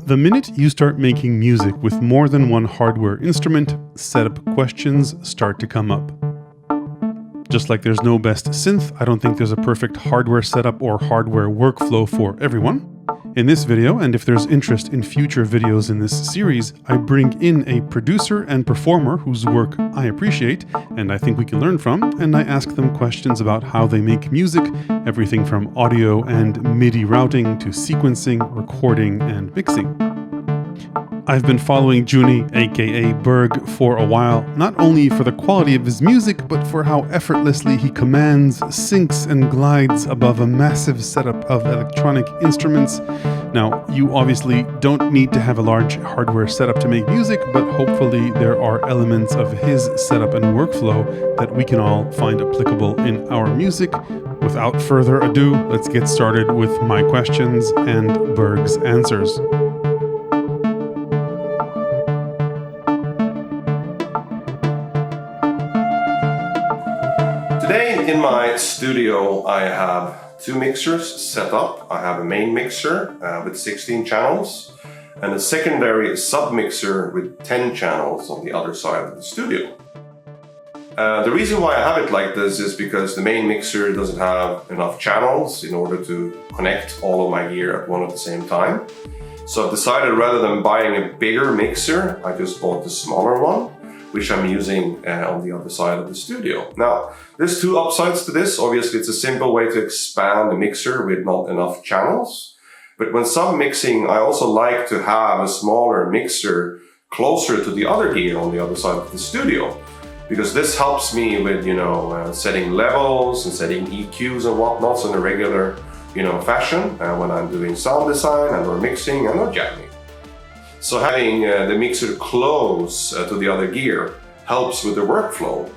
The minute you start making music with more than one hardware instrument, setup questions start to come up. Just like there's no best synth, I don't think there's a perfect hardware setup or hardware workflow for everyone. In this video, and if there's interest in future videos in this series, I bring in a producer and performer whose work I appreciate and I think we can learn from, and I ask them questions about how they make music, everything from audio and MIDI routing to sequencing, recording, and mixing. I've been following Jouni, aka BURG, for a while, not only for the quality of his music, but for how effortlessly he commands, syncs, and glides above a massive setup of electronic instruments. Now, you obviously don't need to have a large hardware setup to make music, but hopefully there are elements of his setup and workflow that we can all find applicable in our music. Without further ado, let's get started with my questions and BURG's answers. Today in my studio I have two mixers set up. I have a main mixer with 16 channels and a secondary submixer with 10 channels on the other side of the studio. The reason why I have it like this is because the main mixer doesn't have enough channels in order to connect all of my gear at one at the same time. So I've decided rather than buying a bigger mixer, I just bought the smaller one, which I'm using on the other side of the studio. Now, there's two upsides to this. Obviously, it's a simple way to expand the mixer with not enough channels. But when submixing, I also like to have a smaller mixer closer to the other gear on the other side of the studio, because this helps me with, setting levels and setting EQs and whatnots in a regular, fashion when I'm doing sound design and or mixing and or jamming. So having the mixer close to the other gear helps with the workflow.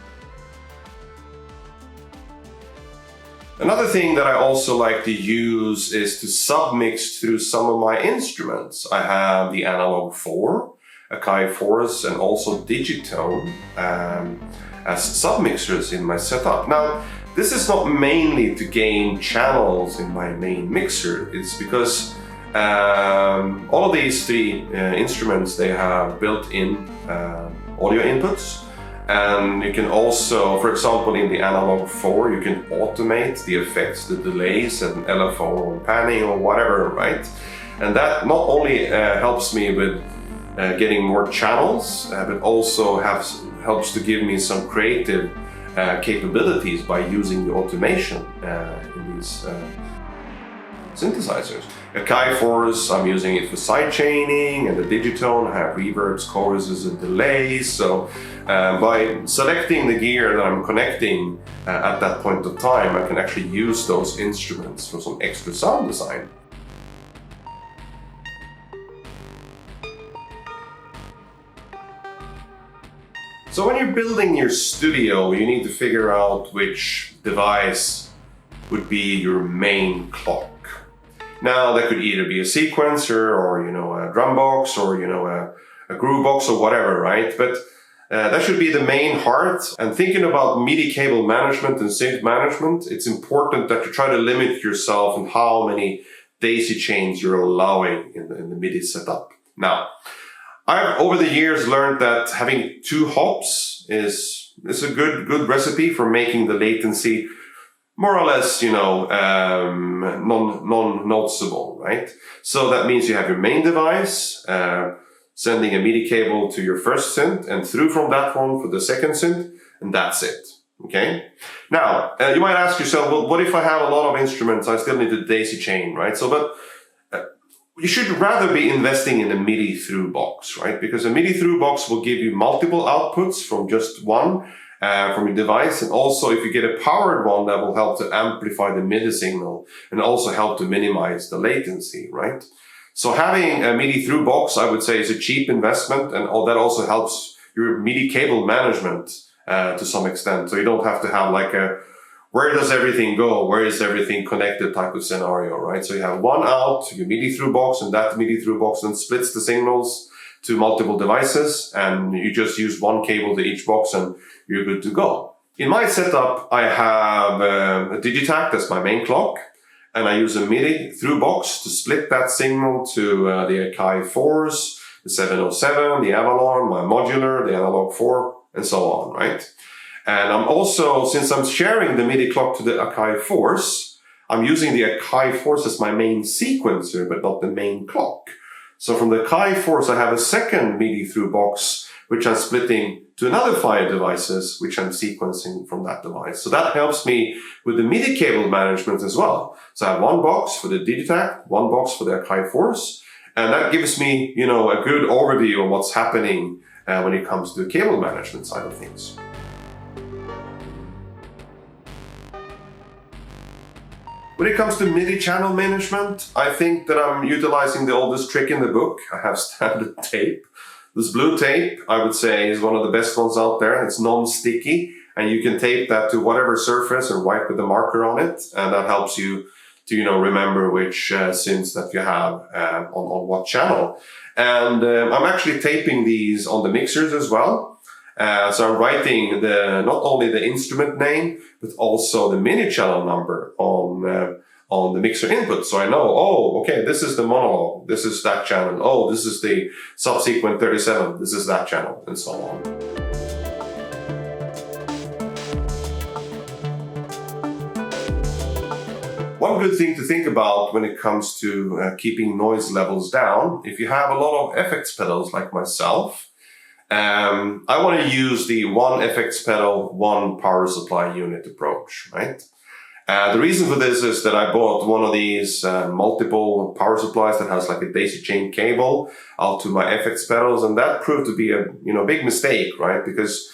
Another thing that I also like to use is to submix through some of my instruments. I have the Analog 4, Akai Force, and also Digitone as submixers in my setup. Now, this is not mainly to gain channels in my main mixer. It's because all of these three instruments, they have built-in audio inputs, and you can also, for example, in the Analog 4, you can automate the effects, the delays and LFO or panning or whatever, right? And that not only helps me with getting more channels, but also helps to give me some creative capabilities by using the automation in these synthesizers. Akai Force, I'm using it for sidechaining, and the Digitone, I have reverbs, choruses, and delays. So by selecting the gear that I'm connecting at that point of time, I can actually use those instruments for some extra sound design. So when you're building your studio, you need to figure out which device would be your main clock. Now, that could either be a sequencer or, a drum box or, a groove box or whatever, right? But that should be the main heart. And thinking about MIDI cable management and synth management, it's important that you try to limit yourself in how many daisy chains you're allowing in the MIDI setup. Now, I've over the years learned that having two hops is a good recipe for making the latency more or less, non-noticeable, right? So that means you have your main device, sending a MIDI cable to your first synth and through from that one for the second synth, and that's it, okay? Now, you might ask yourself, well, what if I have a lot of instruments? I still need a daisy chain, right? But you should rather be investing in a MIDI through box, right? Because a MIDI through box will give you multiple outputs from just one, from your device, and also if you get a powered one, that will help to amplify the MIDI signal and also help to minimize the latency, right? So having a MIDI through box, I would say, is a cheap investment, and that also helps your MIDI cable management to some extent. So you don't have to have like a where does everything go, where is everything connected type of scenario, right? So you have one out, your MIDI through box, and that MIDI through box then splits the signals to multiple devices, and you just use one cable to each box and you're good to go. In my setup, I have a Digitac, that's my main clock, and I use a MIDI through box to split that signal to the Akai 4s, the 707, the Avalon, my modular, the Analog 4, and so on, right? And I'm also, since I'm sharing the MIDI clock to the Akai 4s, I'm using the Akai 4s as my main sequencer, but not the main clock. So from the Akai 4s, I have a second MIDI through box, which I'm splitting to another 5 devices, which I'm sequencing from that device. So that helps me with the MIDI cable management as well. So I have one box for the Digitac, one box for the Akai 4s, and that gives me, a good overview of what's happening when it comes to the cable management side of things. When it comes to MIDI channel management, I think that I'm utilizing the oldest trick in the book. I have standard tape. This blue tape, I would say, is one of the best ones out there. It's non-sticky, and you can tape that to whatever surface or wipe with the marker on it, and that helps you to, remember which synths that you have on what channel. And I'm actually taping these on the mixers as well. So I'm writing not only the instrument name, but also the MIDI channel number on the mixer input. So I know, okay, this is the monologue, this is that channel, this is the subsequent 37, this is that channel, and so on. One good thing to think about when it comes to keeping noise levels down, if you have a lot of effects pedals like myself, I want to use the one effects pedal, one power supply unit approach, right? The reason for this is that I bought one of these multiple power supplies that has like a daisy chain cable out to my effects pedals, and that proved to be a big mistake, right? Because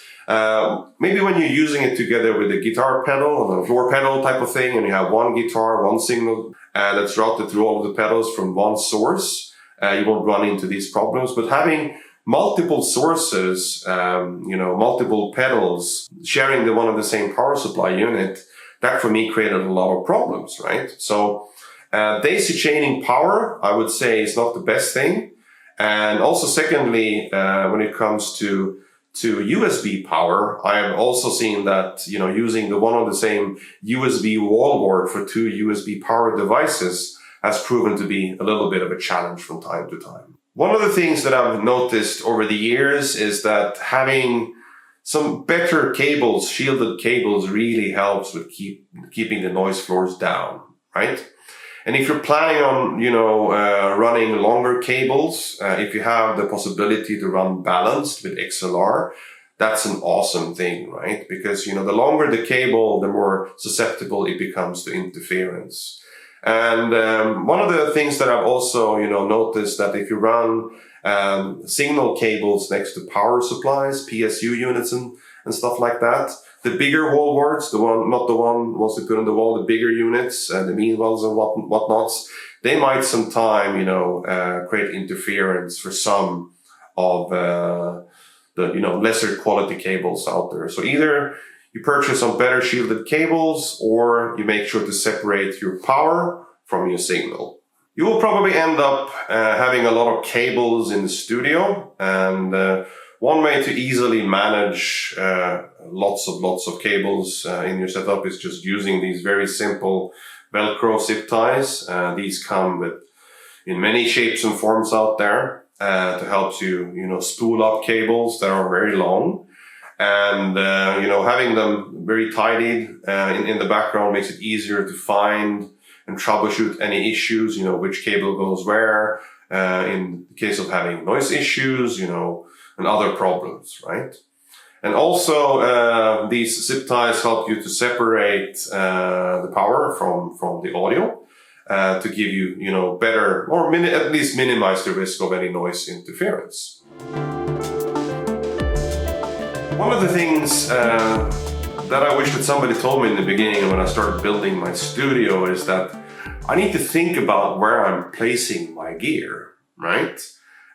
maybe when you're using it together with a guitar pedal and a floor pedal type of thing, and you have one guitar, one signal that's routed through all of the pedals from one source, you won't run into these problems. But having multiple sources, multiple pedals sharing the one and the same power supply unit, that for me created a lot of problems, right? So daisy chaining power, I would say, is not the best thing. And also secondly, when it comes to USB power, I have also seen that, using the one and the same USB wallboard for 2 USB power devices has proven to be a little bit of a challenge from time to time. One of the things that I've noticed over the years is that having some better cables, shielded cables, really helps with keeping the noise floors down, right? And if you're planning on, running longer cables, if you have the possibility to run balanced with XLR, that's an awesome thing, right? Because, the longer the cable, the more susceptible it becomes to interference. And one of the things that I've also, noticed that if you run signal cables next to power supplies, PSU units and stuff like that, the bigger wallboards, not the ones you put on the wall, the bigger units, the mean wells and whatnots, they might sometime, create interference for some of the lesser quality cables out there. So either you purchase some better shielded cables, or you make sure to separate your power from your signal. You will probably end up having a lot of cables in the studio, and one way to easily manage lots of cables in your setup is just using these very simple Velcro zip ties. These come in many shapes and forms out there to help you, spool up cables that are very long. And, having them very tidied in the background makes it easier to find and troubleshoot any issues, which cable goes where, in the case of having noise issues, and other problems, right? And also, these zip ties help you to separate the power from the audio to give you, better, or at least minimize the risk of any noise interference. One of the things that I wish that somebody told me in the beginning when I started building my studio is that I need to think about where I'm placing my gear, right?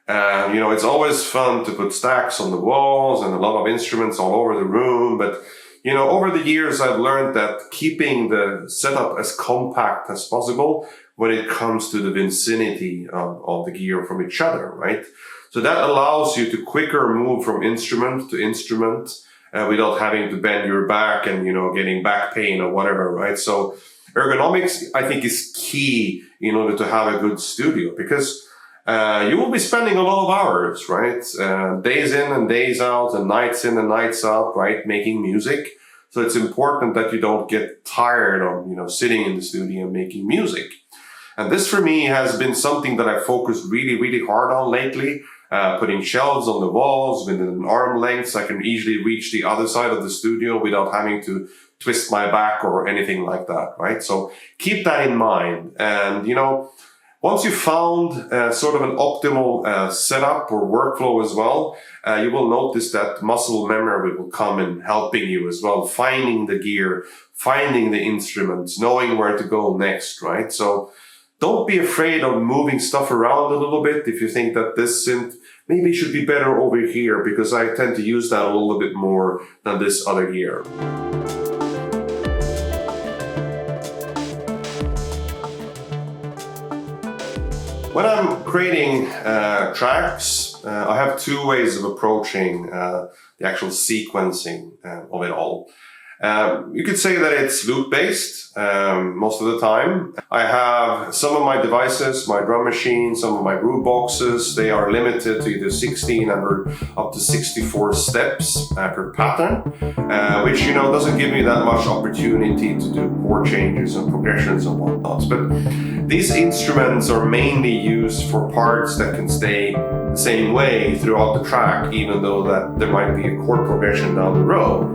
It's always fun to put stacks on the walls and a lot of instruments all over the room, but over the years I've learned that keeping the setup as compact as possible when it comes to the vicinity of the gear from each other, right? So that allows you to quicker move from instrument to instrument without having to bend your back and, getting back pain or whatever, right? So Ergonomics, I think, is key in order to have a good studio, because you will be spending a lot of hours, right? Days in and days out, and nights in and nights out, right? Making music. So it's important that you don't get tired of, sitting in the studio and making music. And this for me has been something that I focused really, really hard on lately. Putting shelves on the walls within an arm length so I can easily reach the other side of the studio without having to twist my back or anything like that, right? So keep that in mind. And, once you've found sort of an optimal setup or workflow as well, you will notice that muscle memory will come in helping you as well, finding the gear, finding the instruments, knowing where to go next, right? So don't be afraid of moving stuff around a little bit if you think that this synth maybe should be better over here, because I tend to use that a little bit more than this other gear. When I'm creating tracks, I have two ways of approaching the actual sequencing of it all. You could say that it's loop-based most of the time. I have some of my devices, my drum machine, some of my groove boxes. They are limited to either 16 or up to 64 steps per pattern, which doesn't give me that much opportunity to do chord changes and progressions and whatnot. But these instruments are mainly used for parts that can stay the same way throughout the track, even though that there might be a chord progression down the road.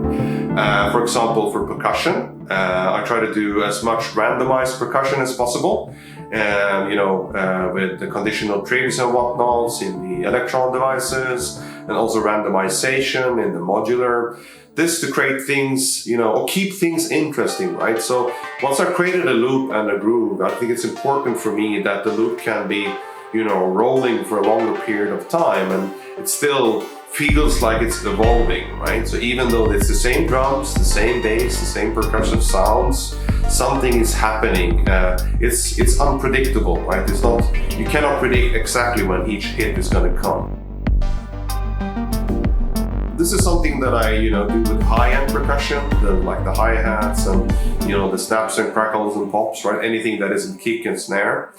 For example, for percussion, I try to do as much randomized percussion as possible, with the conditional trigs and whatnots in the electron devices, and also randomization in the modular. This to create things, or keep things interesting, right? So once I've created a loop and a groove, I think it's important for me that the loop can be, rolling for a longer period of time, and it still feels like it's evolving, right? So even though it's the same drums, the same bass, the same percussive sounds, something is happening. It's unpredictable, right? You cannot predict exactly when each hit is going to come. This is something that I, do with high-end percussion, like the hi-hats and, the snaps and crackles and pops, right? Anything that isn't kick and snare.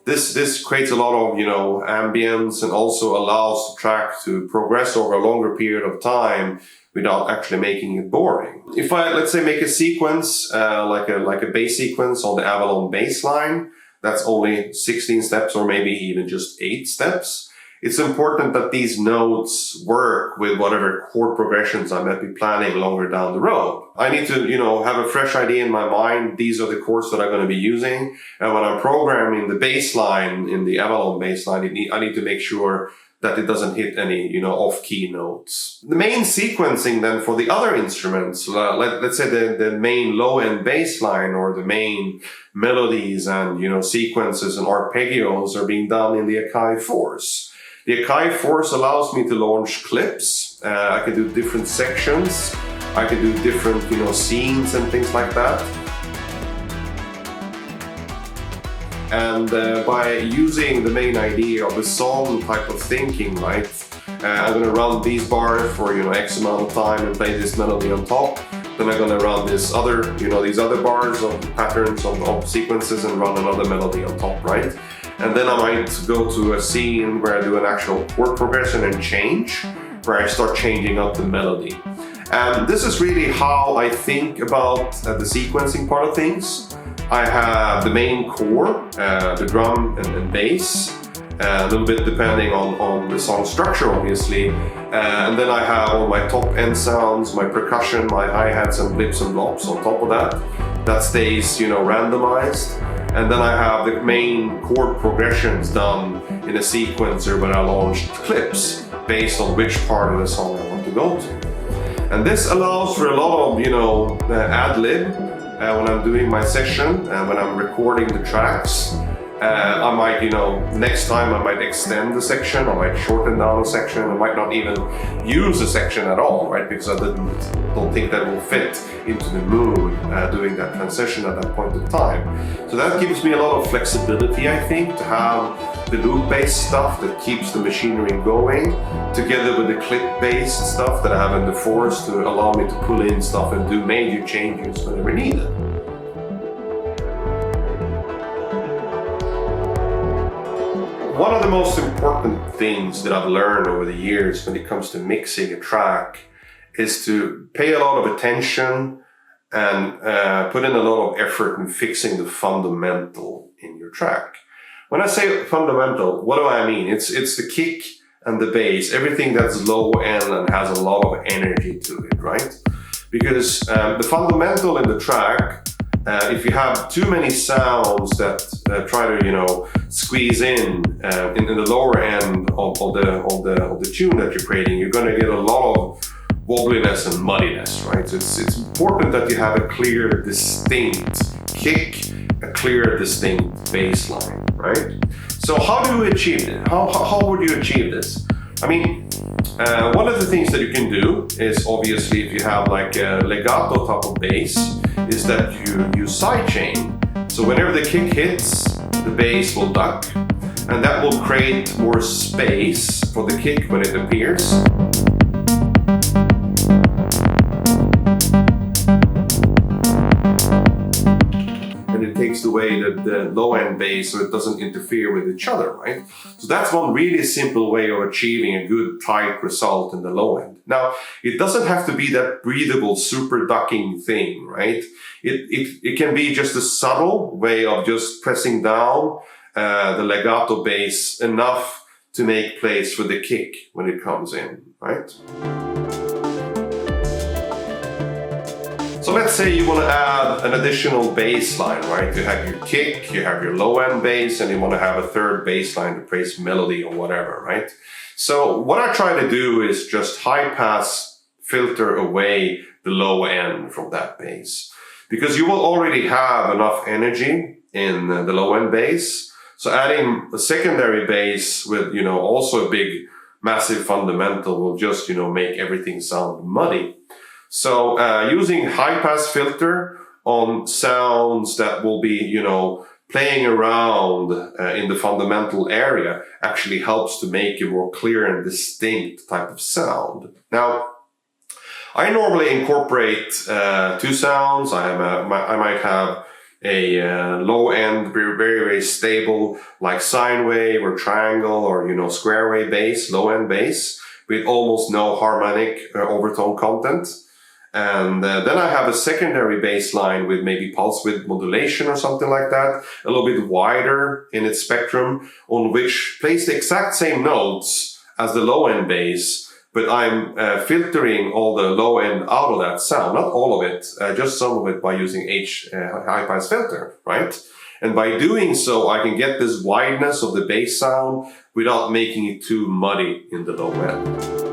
This creates a lot of, ambience, and also allows the track to progress over a longer period of time without actually making it boring. If I, let's say, make a sequence, like a bass sequence on the Avalon bass line, that's only 16 steps or maybe even just 8 steps. It's important that these notes work with whatever chord progressions I might be planning longer down the road. I need to, have a fresh idea in my mind. These are the chords that I'm going to be using. And when I'm programming the bass line in the Avalon bass line, I need to make sure that it doesn't hit any, off-key notes. The main sequencing then for the other instruments, let's say the main low-end bass line or the main melodies and, sequences and arpeggios are being done in the Akai Force. The Akai Force allows me to launch clips. I can do different sections. I can do different, scenes and things like that. And by using the main idea of the song type of thinking, right? I'm going to run these bars for, X amount of time and play this melody on top. Then I'm going to run this other, these other bars of patterns of sequences and run another melody on top, right? And then I might go to a scene where I do an actual chord progression and change, where I start changing up the melody. And this is really how I think about the sequencing part of things. I have the main core, the drum and bass, a little bit depending on the song structure, obviously. And then I have all my top end sounds, my percussion, my hi-hats and blips and blops on top of that. That stays, randomized. And then I have the main chord progressions done in a sequencer when I launched clips based on which part of the song I want to go to. And this allows for a lot of, ad-lib when I'm doing my session and when I'm recording the tracks. I might, next time I might extend the section, I might shorten down a section, I might not even use a section at all, right? Because I don't think that will fit into the mood doing that transition at that point in time. So that gives me a lot of flexibility, I think, to have the loop-based stuff that keeps the machinery going, together with the clip-based stuff that I have in the Force to allow me to pull in stuff and do major changes whenever needed. one of the most important things that I've learned over the years when it comes to mixing a track is to pay a lot of attention and put in a lot of effort in fixing the fundamental in your track. When I say fundamental, what do I mean? It's the kick and the bass, everything that's low end and has a lot of energy to it, right? Because the fundamental in the track, if you have too many sounds that try to, squeeze in the lower end of the tune that you're creating, you're going to get a lot of wobbliness and muddiness, right? So it's important that you have a clear, distinct kick, a clear, distinct bass line, right? So how do we achieve it? How would you achieve this? I mean, one of the things that you can do is, obviously, if you have like a legato type of bass, is that you use sidechain. So whenever the kick hits, the bass will duck, and that will create more space for the kick when it appears. And it takes away the low end bass so it doesn't interfere with each other, right? So that's one really simple way of achieving a good tight result in the low end. Now, it doesn't have to be that breathable, super ducking thing, right? It can be just a subtle way of just pressing down the legato bass enough to make place for the kick when it comes in, right? So let's say you want to add an additional bass line, right? You have your kick, you have your low end bass, and you want to have a third bass line to praise melody or whatever, right? So what I try to do is just high pass filter away the low end from that bass, because you will already have enough energy in the low end bass. So adding a secondary bass with, also a big, massive fundamental will just, make everything sound muddy. So using high pass filter on sounds that will be, playing around in the fundamental area actually helps to make a more clear and distinct type of sound. Now, I normally incorporate two sounds. I might have a low end, very, very stable, like sine wave or triangle or, square wave bass, low end bass with almost no harmonic overtone content. And then I have a secondary bass line with maybe pulse width modulation or something like that, a little bit wider in its spectrum, on which plays the exact same notes as the low end bass, but I'm filtering all the low end out of that sound, not all of it, just some of it by using high pass filter, right? And by doing so, I can get this wideness of the bass sound without making it too muddy in the low end.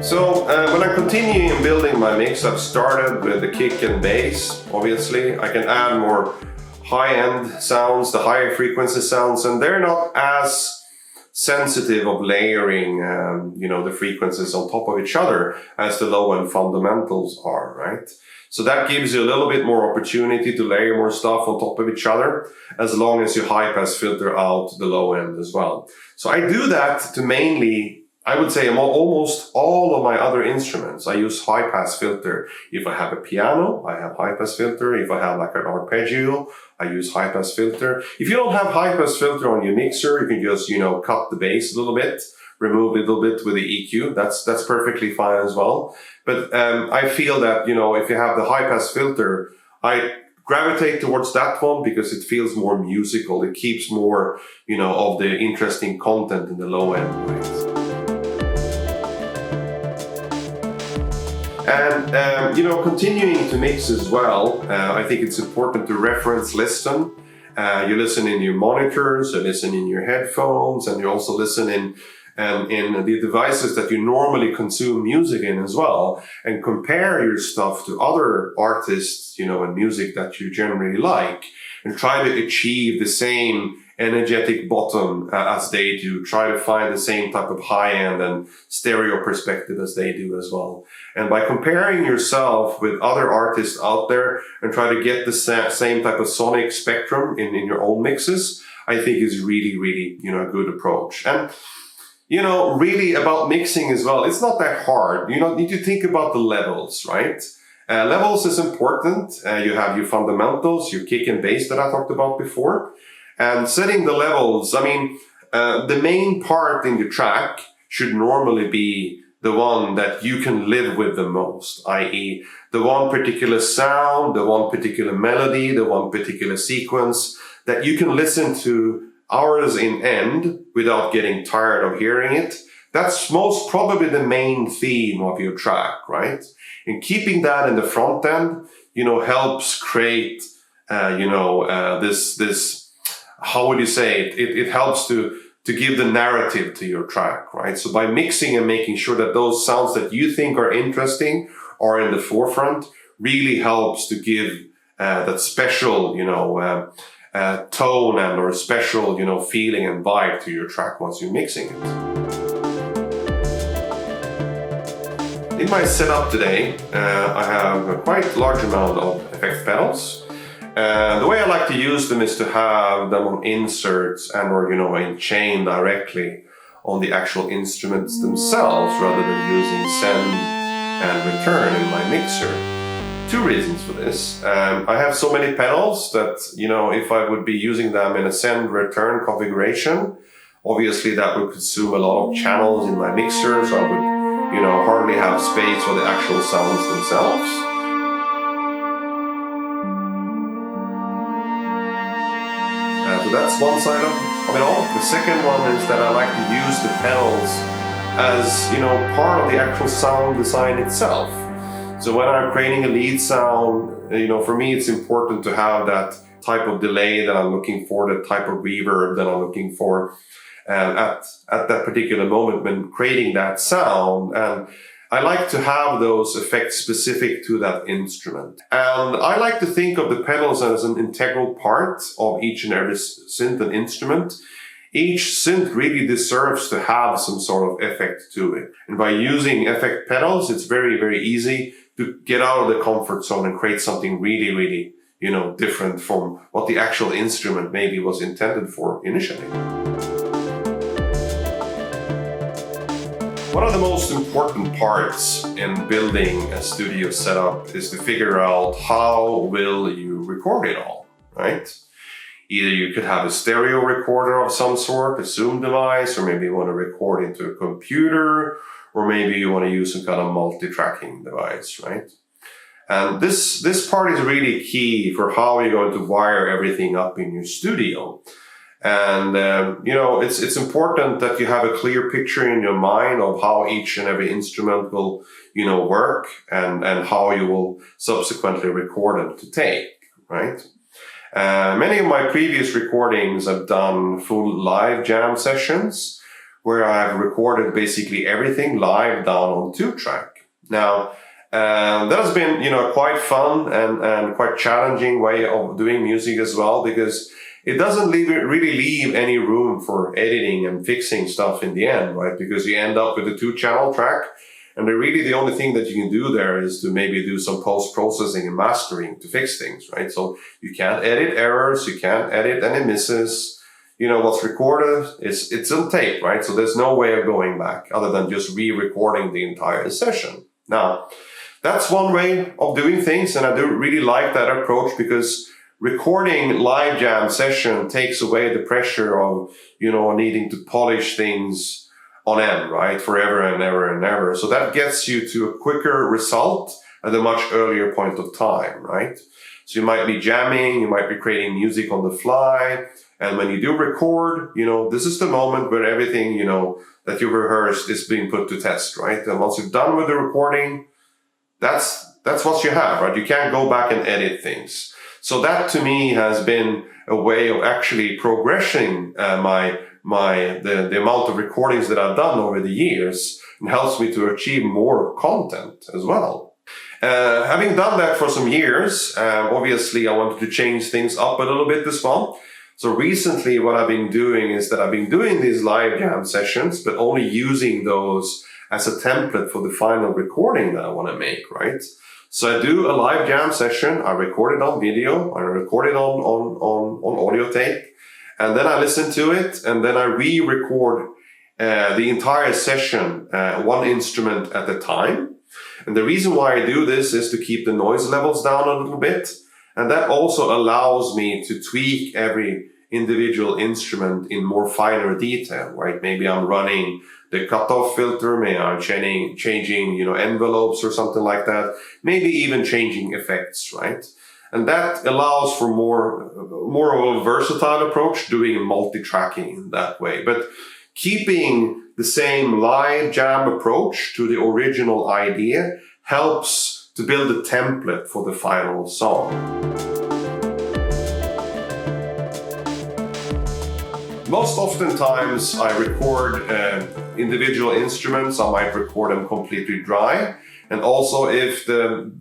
So when I continue in building my mix, I've started with the kick and bass. Obviously, I can add more high-end sounds, the higher frequency sounds, and they're not as sensitive of layering, the frequencies on top of each other as the low-end fundamentals are, right? So that gives you a little bit more opportunity to layer more stuff on top of each other, as long as you high-pass filter out the low end as well. So I do that to mainly, I would say, almost all of my other instruments, I use high-pass filter. If I have a piano, I have high-pass filter. If I have like an arpeggio, I use high-pass filter. If you don't have high-pass filter on your mixer, you can just, cut the bass a little bit, remove a little bit with the EQ. That's perfectly fine as well. But I feel that, if you have the high-pass filter, I gravitate towards that one because it feels more musical. It keeps more, of the interesting content in the low end, right? And, continuing to mix as well, I think it's important to reference listen. You listen in your monitors, you listen in your headphones, and you also listen in the devices that you normally consume music in as well, and compare your stuff to other artists, and music that you generally like, and try to achieve the same energetic bottom as they do. Try to find the same type of high end and stereo perspective as they do as well. And by comparing yourself with other artists out there and try to get the same type of sonic spectrum in your own mixes, I think is really, really, a good approach. And, really about mixing as well, it's not that hard. You need to think about the levels, right? Levels is important. You have your fundamentals, your kick and bass that I talked about before. And setting the levels, I mean, the main part in the track should normally be the one that you can live with the most, i.e. the one particular sound, the one particular melody, the one particular sequence that you can listen to hours in end without getting tired of hearing it. That's most probably the main theme of your track, right? And keeping that in the front end, helps create, this, how would you say it? It helps to give the narrative to your track, right? So by mixing and making sure that those sounds that you think are interesting are in the forefront really helps to give that special, tone and or special, feeling and vibe to your track once you're mixing it. In my setup today, I have a quite large amount of effect pedals. The way I like to use them is to have them on inserts and or, in chain directly on the actual instruments themselves rather than using send and return in my mixer. Two reasons for this. I have so many pedals that, if I would be using them in a send return configuration, obviously that would consume a lot of channels in my mixer, so I would hardly have space for the actual sounds themselves. So that's one side of it all. The second one is that I like to use the pedals as, part of the actual sound design itself. So when I'm creating a lead sound, for me it's important to have that type of delay that I'm looking for, the type of reverb that I'm looking for. At that particular moment when creating that sound, and I like to have those effects specific to that instrument. And I like to think of the pedals as an integral part of each and every synth and instrument. Each synth really deserves to have some sort of effect to it. And by using effect pedals, it's very, very easy to get out of the comfort zone and create something really, really, different from what the actual instrument maybe was intended for initially. One of the most important parts in building a studio setup is to figure out how will you record it all, right? Either you could have a stereo recorder of some sort, a Zoom device, or maybe you want to record into a computer, or maybe you want to use some kind of multi-tracking device, right? And this part is really key for how you're going to wire everything up in your studio. And, it's important that you have a clear picture in your mind of how each and every instrument will, work and how you will subsequently record them to take, right? Many of my previous recordings I've done full live jam sessions where I've recorded basically everything live down on 2-track. Now, that has been, quite fun and quite challenging way of doing music as well, because it doesn't really leave any room for editing and fixing stuff in the end, right? Because you end up with a 2-channel track, and the only thing that you can do there is to maybe do some post-processing and mastering to fix things, right? So you can't edit errors, you can't edit any misses. What's recorded it's on tape, right? So there's no way of going back other than just re-recording the entire session. Now, that's one way of doing things, and I do really like that approach because recording live jam session takes away the pressure of, needing to polish things on end, right? Forever and ever and ever. So that gets you to a quicker result at a much earlier point of time, right? So you might be jamming, you might be creating music on the fly. And when you do record, this is the moment where everything, that you rehearsed is being put to test, right? And once you're done with the recording, that's what you have, right? You can't go back and edit things. So that to me has been a way of actually progressing the amount of recordings that I've done over the years, and helps me to achieve more content as well. Having done that for some years, obviously I wanted to change things up a little bit as well. So recently what I've been doing is that I've been doing these live jam sessions, but only using those as a template for the final recording that I want to make, right? So I do a live jam session, I record it on video, I record it on audio tape, and then I listen to it, and then I re-record the entire session, one instrument at a time. And the reason why I do this is to keep the noise levels down a little bit, and that also allows me to tweak every individual instrument in more finer detail, right? Maybe I'm running the cutoff filter, maybe I'm changing, envelopes or something like that. Maybe even changing effects, right? And that allows for more of a versatile approach, doing multi-tracking in that way. But keeping the same live jam approach to the original idea helps to build a template for the final song. Most oftentimes I record individual instruments. I might record them completely dry. And also if the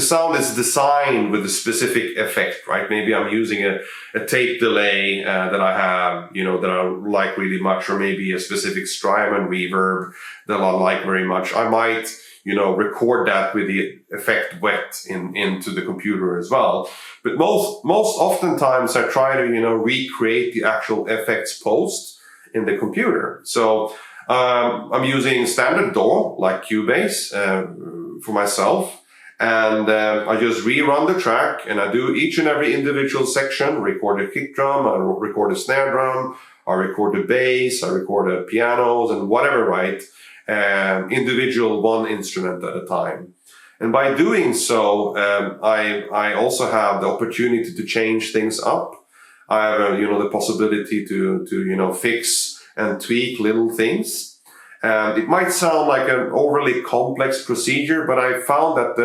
sound is designed with a specific effect, right? Maybe I'm using a tape delay that I have, that I like really much, or maybe a specific Strymon reverb that I like very much. I might, record that with the effect wet into the computer as well. But most oftentimes I try to, recreate the actual effects post in the computer. So I'm using standard DAW like Cubase for myself. And I just rerun the track, and I do each and every individual section, record a kick drum, I record a snare drum, I record the bass, I record the pianos and whatever, right? Individual one instrument at a time. And by doing so, I also have the opportunity to change things up. I have, the possibility to fix and tweak little things. It might sound like an overly complex procedure, but I found that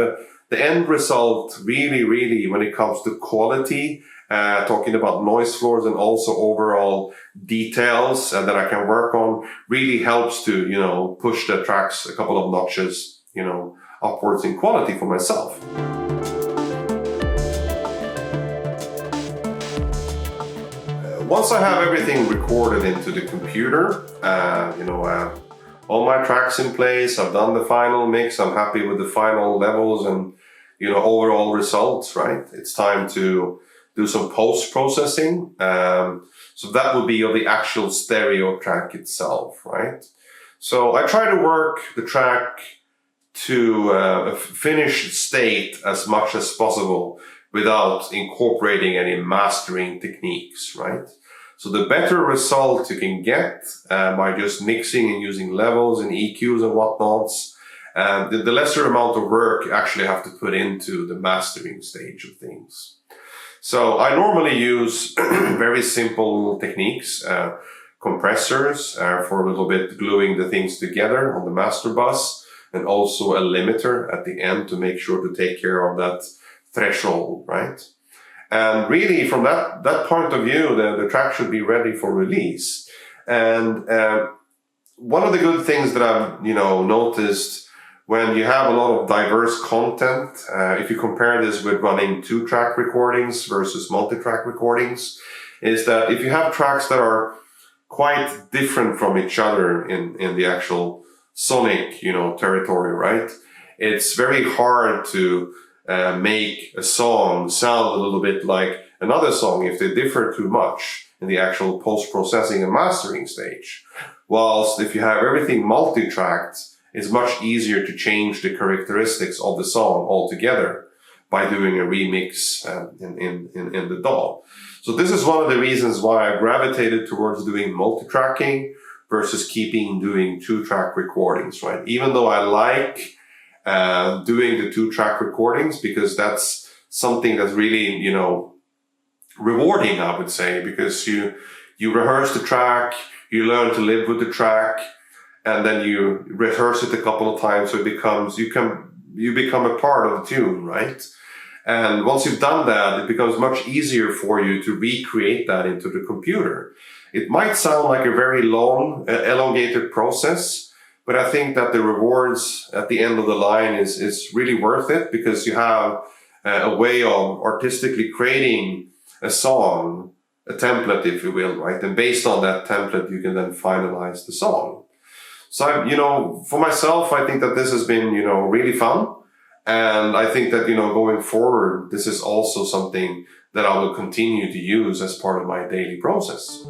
the end result really, when it comes to quality, talking about noise floors and also overall details that I can work on, really helps to, push the tracks a couple of notches, upwards in quality for myself. Once I have everything recorded into the computer, all my tracks in place, I've done the final mix, I'm happy with the final levels and, overall results, right? It's time to do some post-processing. So that will be of the actual stereo track itself, right? So I try to work the track to a finished state as much as possible without incorporating any mastering techniques, right? So the better result you can get by just mixing and using levels and EQs and whatnots, the lesser amount of work you actually have to put into the mastering stage of things. So I normally use very simple techniques, compressors for a little bit gluing the things together on the master bus, and also a limiter at the end to make sure to take care of that threshold, right? And really, from that point of view, the track should be ready for release. And one of the good things that I've noticed when you have a lot of diverse content, if you compare this with running 2-track recordings versus multi-track recordings, is that if you have tracks that are quite different from each other in the actual sonic territory, right? It's very hard to make a song sound a little bit like another song if they differ too much in the actual post-processing and mastering stage. Whilst if you have everything multi-tracked, it's much easier to change the characteristics of the song altogether by doing a remix in the DAW. So this is one of the reasons why I gravitated towards doing multi-tracking versus doing 2-track recordings, right? Even though I like doing the 2-track recordings, because that's something that's really, rewarding, I would say, because you rehearse the track, you learn to live with the track, and then you rehearse it a couple of times, so it becomes, you become a part of the tune, right? And once you've done that, it becomes much easier for you to recreate that into the computer. It might sound like a very long, elongated process, but I think that the rewards at the end of the line is really worth it, because you have a way of artistically creating a song, a template, if you will, right? And based on that template, you can then finalize the song. So, for myself, I think that this has been, really fun. And I think that, going forward, this is also something that I will continue to use as part of my daily process.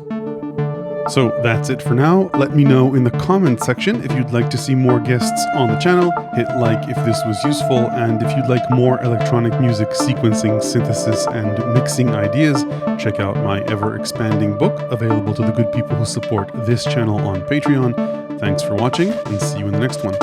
So that's it for now. Let me know in the comments section if you'd like to see more guests on the channel. Hit like if this was useful, and if you'd like more electronic music sequencing, synthesis, and mixing ideas, check out my ever-expanding book, available to the good people who support this channel on Patreon. Thanks for watching, and see you in the next one.